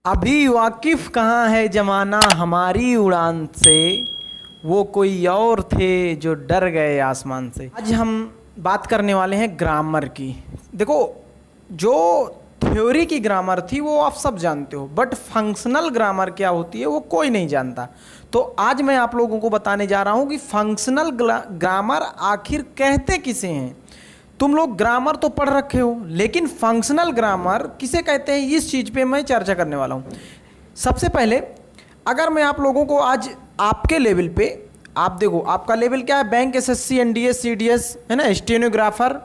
अभी वाकिफ कहाँ है जमाना हमारी उड़ान से, वो कोई और थे जो डर गए आसमान से। आज हम बात करने वाले हैं ग्रामर की। देखो, जो थ्योरी की ग्रामर थी वो आप सब जानते हो, बट फंक्शनल ग्रामर क्या होती है वो कोई नहीं जानता। तो आज मैं आप लोगों को बताने जा रहा हूँ कि फंक्शनल ग्रामर आखिर कहते किसे हैं। तुम लोग ग्रामर तो पढ़ रखे हो, लेकिन फंक्शनल ग्रामर किसे कहते हैं इस चीज़ पे मैं चर्चा करने वाला हूँ। सबसे पहले अगर मैं आप लोगों को आज आपके लेवल पे, आप देखो आपका लेवल क्या है, बैंक, एसएससी, एनडीएस, सीडीएस, है ना, स्टेनोग्राफर,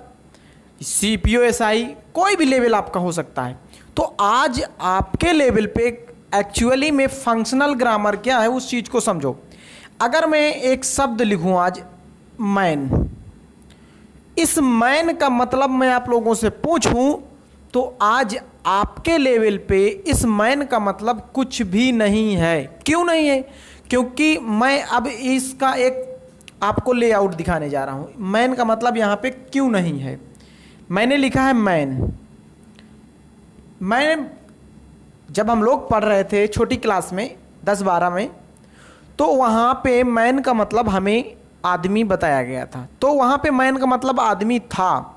सीपीओ, एसआई, कोई भी लेवल आपका हो सकता है। तो आज आपके लेवल पे एक्चुअली में फंक्शनल ग्रामर क्या है उस चीज़ को समझो। अगर मैं एक शब्द लिखूं आज, मैन, इस मैन का मतलब मैं आप लोगों से पूछूं तो आज आपके लेवल पे इस मैन का मतलब कुछ भी नहीं है। क्यों नहीं है? क्योंकि मैं अब इसका एक आपको लेआउट दिखाने जा रहा हूं। मैन का मतलब यहां पे क्यों नहीं है। मैंने लिखा है मैन। जब हम लोग पढ़ रहे थे छोटी क्लास में 10-12 में, तो वहां पे मैन का मतलब हमें आदमी बताया गया था। तो वहां पे मैन का मतलब आदमी था।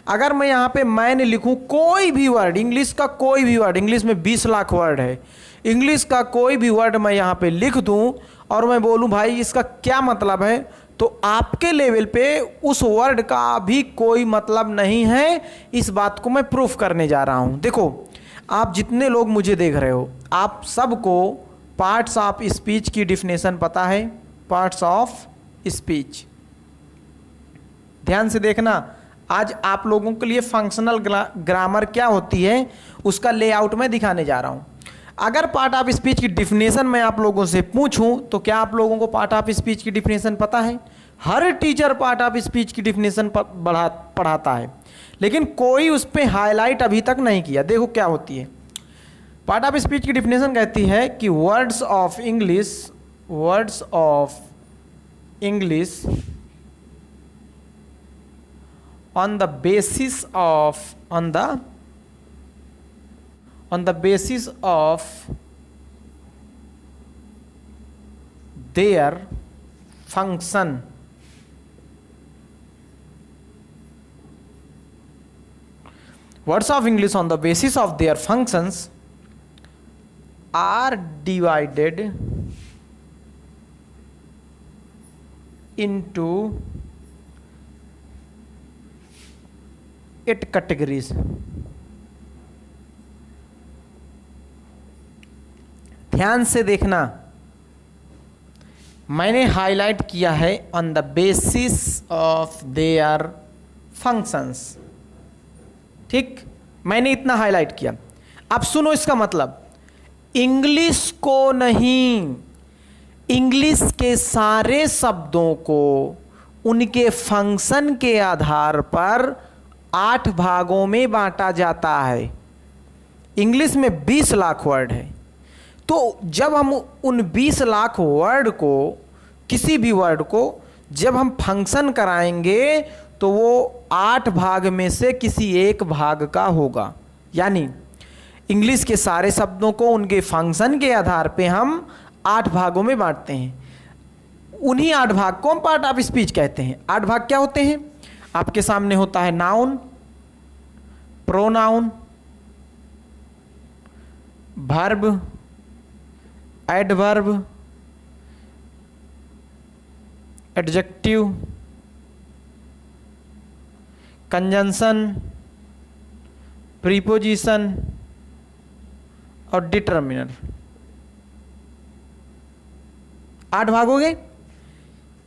अगर मैं यहाँ पे मैन लिखूं, कोई भी वर्ड, इंग्लिश का कोई भी वर्ड, इंग्लिश में 20 लाख वर्ड है, इंग्लिश का कोई भी वर्ड मैं यहाँ पे लिख दूं और मैं बोलूं भाई इसका क्या मतलब है, तो आपके लेवल पे उस वर्ड का भी कोई मतलब नहीं है। इस बात को मैं प्रूफ करने जा रहा हूँ। देखो, आप जितने लोग मुझे देख रहे हो, आप सबको पार्ट्स ऑफ स्पीच की डिफिनेशन पता है। पार्ट्स ऑफ स्पीच, ध्यान से देखना। आज आप लोगों के लिए फंक्शनल ग्रामर क्या होती है उसका लेआउट मैं दिखाने जा रहा हूं। अगर पार्ट ऑफ स्पीच की डिफिनेशन मैं आप लोगों से पूछूं तो क्या आप लोगों को पार्ट ऑफ स्पीच की डिफिनेशन पता है? हर टीचर पार्ट ऑफ स्पीच की डिफिनेशन पढ़ाता है, लेकिन कोई उस पर हाईलाइट अभी तक नहीं किया। देखो क्या होती है। पार्ट ऑफ स्पीच की डिफिनेशन कहती है कि words of English on the basis of their function, words of English on the basis of their functions are divided into 8 categories. ध्यान से देखना, मैंने हाईलाइट किया है on the basis of their functions. ठीक, मैंने इतना हाईलाइट किया। अब सुनो इसका मतलब, इंग्लिश को नहीं, इंग्लिश के सारे शब्दों को उनके फंक्शन के आधार पर 8 भागों में बांटा जाता है। इंग्लिश में 20 लाख वर्ड है, तो जब हम उन 20 लाख वर्ड को, किसी भी वर्ड को जब हम फंक्शन कराएंगे तो वो 8 भाग में से किसी एक भाग का होगा। यानी इंग्लिश के सारे शब्दों को उनके फंक्शन के आधार पे हम 8 भागों में बांटते हैं। उन्हीं 8 भाग को हम पार्ट ऑफ स्पीच कहते हैं। 8 भाग क्या होते हैं? आपके सामने होता है noun, pronoun, verb, adverb, adjective, conjunction, preposition और डिटर्मिनर। 8 भाग हो गए।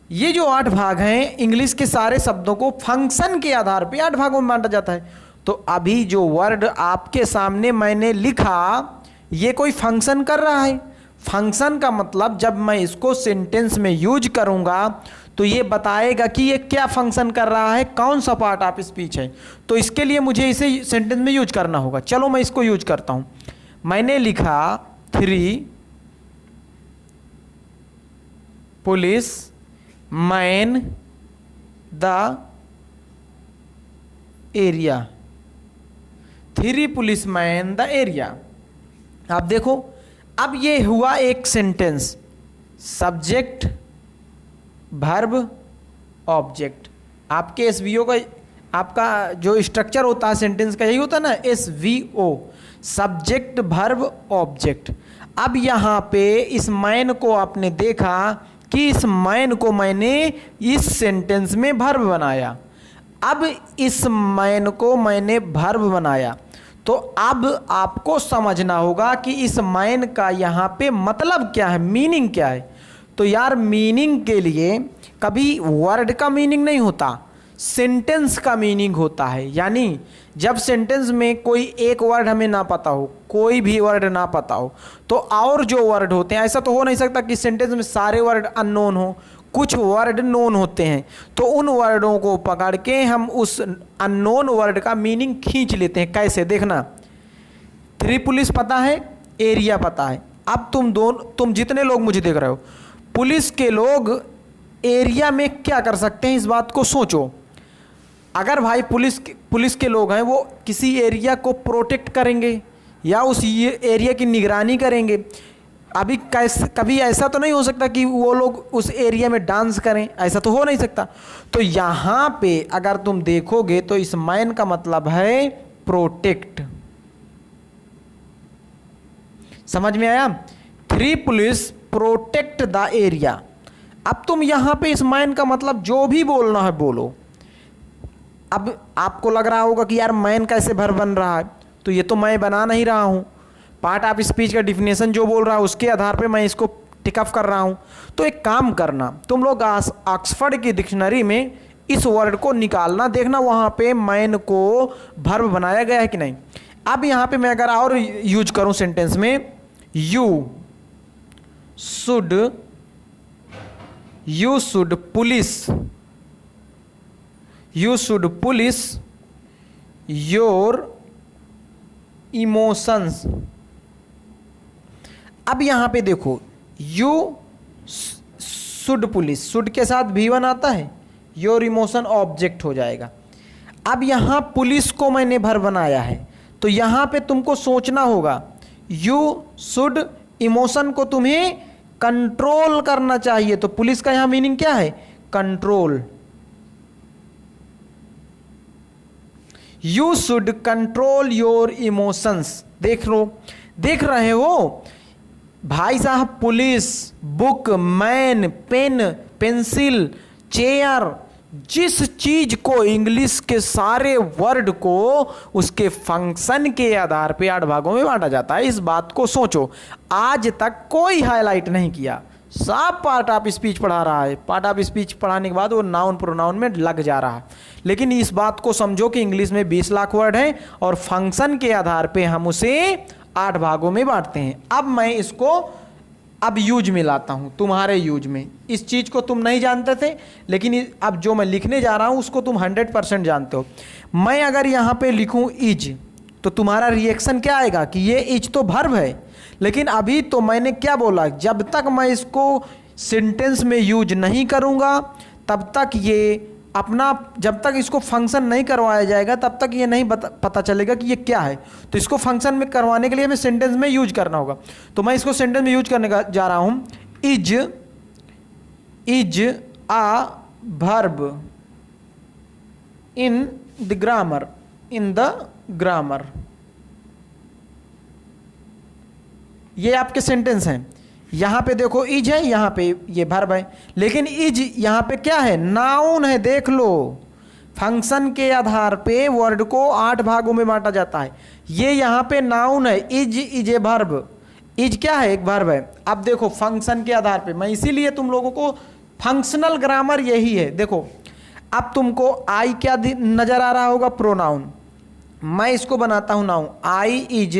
ये जो 8 भाग हैं, इंग्लिश के सारे शब्दों को फंक्शन के आधार पे 8 भागों में बांटा जाता है। तो अभी जो वर्ड आपके सामने मैंने लिखा, ये कोई फंक्शन कर रहा है। फंक्शन का मतलब जब मैं इसको सेंटेंस में यूज करूंगा तो ये बताएगा कि ये क्या फंक्शन कर रहा है, कौन सा पार्ट ऑफ स्पीच है। तो इसके लिए मुझे इसे सेंटेंस में यूज करना होगा। चलो मैं इसको यूज करता हूं। मैंने लिखा 3 police man the area. 3 policeman the area. अब देखो, अब ये हुआ एक सेंटेंस, सब्जेक्ट वर्ब ऑब्जेक्ट। आपके एसवीओ का, आपका जो स्ट्रक्चर होता है सेंटेंस का, यही होता है ना, एसवीओ, सब्जेक्ट वर्ब ऑब्जेक्ट। अब यहाँ पे इस मैन को आपने देखा कि इस मैन को मैंने इस सेंटेंस में वर्ब बनाया। अब इस मैन को मैंने वर्ब बनाया, तो अब आपको समझना होगा कि इस मैन का यहाँ पे मतलब क्या है, मीनिंग क्या है। तो यार मीनिंग के लिए कभी वर्ड का मीनिंग नहीं होता, सेंटेंस का मीनिंग होता है। यानी जब सेंटेंस में कोई एक वर्ड हमें ना पता हो, कोई भी वर्ड ना पता हो, तो और जो वर्ड होते हैं, ऐसा तो हो नहीं सकता कि सेंटेंस में सारे वर्ड अननोन हो, कुछ वर्ड नोन होते हैं, तो उन वर्डों को पकड़ के हम उस अननोन वर्ड का मीनिंग खींच लेते हैं। कैसे, देखना, थ्री पुलिस पता है, एरिया पता है। अब तुम जितने लोग मुझे देख रहे हो, पुलिस के लोग एरिया में क्या कर सकते हैं, इस बात को सोचो। अगर भाई पुलिस के लोग हैं, वो किसी एरिया को प्रोटेक्ट करेंगे या उस एरिया की निगरानी करेंगे। अभी कभी ऐसा तो नहीं हो सकता कि वो लोग उस एरिया में डांस करें, ऐसा तो हो नहीं सकता। तो यहाँ पे अगर तुम देखोगे तो इस मैन का मतलब है प्रोटेक्ट। समझ में आया? Three police protect the area. अब तुम यहाँ पे इस मैन का मतलब जो भी बोलना है बोलो। अब आपको लग रहा होगा कि यार मैन कैसे वर्ब बन रहा है, तो ये तो मैं बना नहीं रहा हूँ, पार्ट ऑफ स्पीच का डिफिनेशन जो बोल रहा है उसके आधार पे मैं इसको टिकअप कर रहा हूँ। तो एक काम करना, तुम लोग ऑक्सफोर्ड की डिक्शनरी में इस वर्ड को निकालना, देखना वहाँ पे मैन को वर्ब बनाया गया है कि नहीं। अब यहाँ पे मैं अगर और यूज करूँ सेंटेंस में, you should police your emotions. अब यहां पे देखो, यू शुड पुलिस, शुड के साथ V1 आता है, योर इमोशन ऑब्जेक्ट हो जाएगा। अब यहां पुलिस को मैंने वर्ब बनाया है, तो यहां पे तुमको सोचना होगा, यू शुड इमोशन को तुम्हें कंट्रोल करना चाहिए। तो पुलिस का यहां मीनिंग क्या है, control. You should control your emotions. देख रहे हो भाई साहब, police, book, man, pen, pencil, chair, जिस चीज को इंग्लिश के सारे वर्ड को उसके फंक्शन के आधार पे 8 भागों में बांटा जाता है। इस बात को सोचो, आज तक कोई हाईलाइट नहीं किया, सब पार्ट ऑफ स्पीच पढ़ा रहा है। पार्ट ऑफ स्पीच पढ़ाने के बाद वो नाउन प्रोनाउन में लग जा रहा है। लेकिन इस बात को समझो कि इंग्लिश में 20 लाख वर्ड हैं और फंक्शन के आधार पे हम उसे 8 भागों में बांटते हैं। अब मैं इसको अब यूज में लाता हूं, तुम्हारे यूज में। इस चीज को तुम नहीं जानते थे, लेकिन अब जो मैं लिखने जा रहा हूं उसको तुम 100% जानते हो। मैं अगर यहां पे लिखूं इज, तो तुम्हारा रिएक्शन क्या आएगा कि ये इज तो वर्ब है। लेकिन अभी तो मैंने क्या बोला, जब तक मैं इसको सेंटेंस में यूज नहीं करूंगा तब तक ये अपना, जब तक इसको फंक्शन नहीं करवाया जाएगा तब तक ये नहीं पता चलेगा कि ये क्या है। तो इसको फंक्शन में करवाने के लिए हमें सेंटेंस में यूज करना होगा। तो मैं इसको सेंटेंस में यूज करने का जा रहा हूं, is a verb in the grammar. ये आपके सेंटेंस हैं। यहां पे देखो इज है, यहां पे ये वर्ब है, लेकिन इज यहां पे क्या है, नाउन है। देख लो, फंक्शन के आधार पे वर्ड को 8 भागों में बांटा जाता है। ये यहां पे नाउन है, इज ए वर्ब। इज क्या है, एक वर्ब है। अब देखो फंक्शन के आधार पे, मैं इसीलिए तुम लोगों को फंक्शनल ग्रामर यही है। देखो अब तुमको आई क्या नजर आ रहा होगा, प्रोनाउन। मैं इसको बनाता हूं noun, I is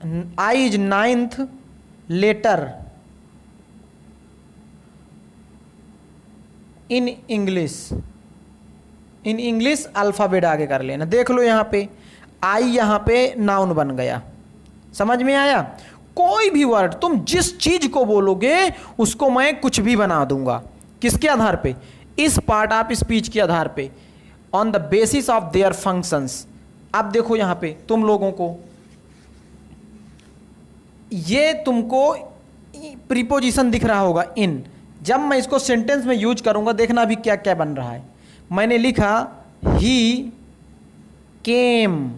9th letter in English alphabet आगे कर लेना। देख लो यहां पे आई, यहां पे नाउन बन गया। समझ में आया? कोई भी वर्ड तुम जिस चीज को बोलोगे उसको मैं कुछ भी बना दूंगा। किसके आधार पे, इस पार्ट ऑफ स्पीच के आधार पे, on the basis of their functions. अब देखो यहां पे तुम लोगों को, ये तुमको प्रीपोजिशन दिख रहा होगा इन। जब मैं इसको सेंटेंस में यूज करूंगा, देखना अभी क्या क्या बन रहा है। मैंने लिखा ही केम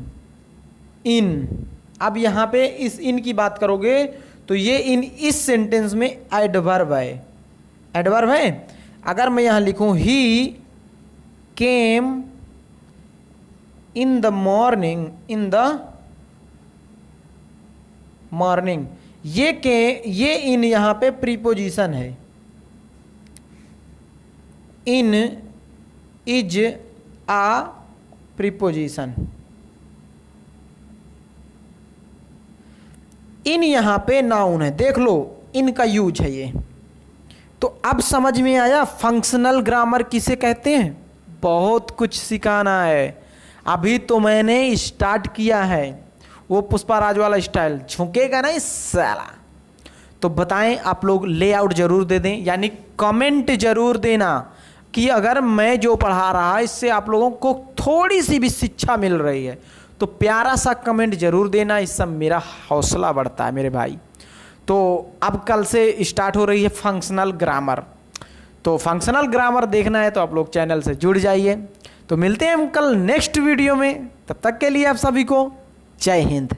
इन। अब यहां पे इस इन की बात करोगे तो ये इन इस सेंटेंस में एडवर्ब है। एडवर्ब है। अगर मैं यहां लिखूं he came in the morning, in the morning, ये इन यहां पे प्रीपोजिशन है। इन इज आ प्रीपोजिशन। इन यहां पे नाउन है, देख लो इनका यूज है ये। तो अब समझ में आया फंक्शनल ग्रामर किसे कहते हैं। बहुत कुछ सिखाना है, अभी तो मैंने स्टार्ट किया है। वो पुष्पाराज वाला स्टाइल झुकेगा ना इस साला। तो बताएं, आप लोग लेआउट जरूर दे दें, यानी कमेंट जरूर देना कि अगर मैं जो पढ़ा रहा इससे आप लोगों को थोड़ी सी भी शिक्षा मिल रही है तो प्यारा सा कमेंट जरूर देना। इससे मेरा हौसला बढ़ता है मेरे भाई। तो अब कल से स्टार्ट हो रही है फंक्शनल ग्रामर। तो फंक्शनल ग्रामर देखना है तो आप लोग चैनल से जुड़ जाइए। तो मिलते हैं हम कल नेक्स्ट वीडियो में, तब तक के लिए आप सभी को जय हिंद।